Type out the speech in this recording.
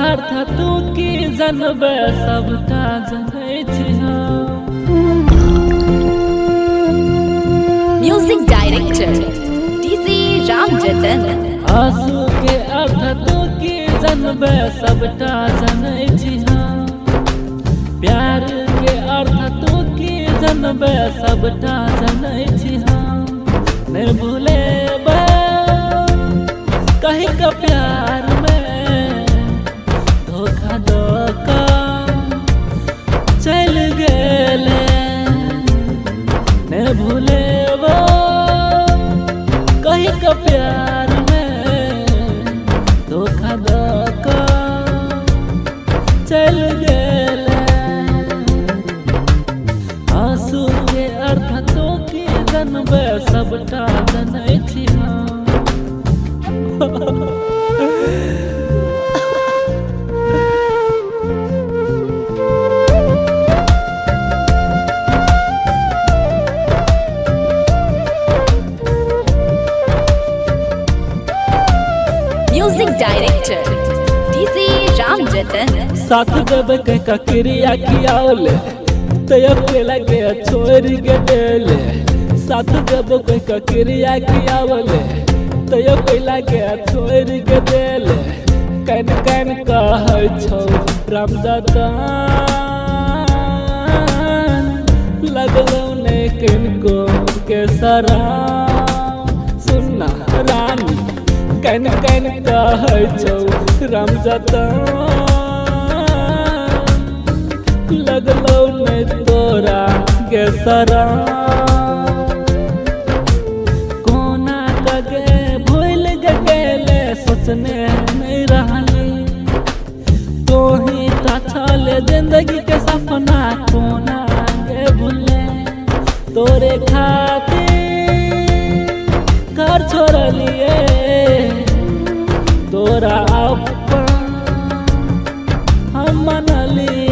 अर्थ तू की जनबे सबटा जनै छी म्यूजिक डायरेक्टर डीजे राम जतन। आंसू के अर्थ तू की जनबे सबटा जनै छी प्यार के अर्थ तू की जनबे सबटा जनै छी नहीं भूलेबे कहीं का प्यार में धोखा धोखा चल गेले नहीं भूलेबे कहीं का प्यार में धोखा धोखा चल गेले आंसू के अर्थ तो की जनबे सबटा जनै छी म्यूजिक डायरेक्टर डीजे राम जतन। साथ देवे के क्रिया कियाले तय के लगे छोड़ के देले साथ देवे के क्रिया कियाले तय के लगे छोड़ के देले कन कन कहै छौ राम जतन लगलो ने किनको के सरा सुनना रानी कन कन कहै छौ राम जतन लगलो ने तोरा के सरा कोना कगे भूल गेले सोचने नहीं रहली तो ही छल जिंदगी के सपना कोना के भूले तोरे खातिर घर छोड़लिए तोरा अपन हम मनली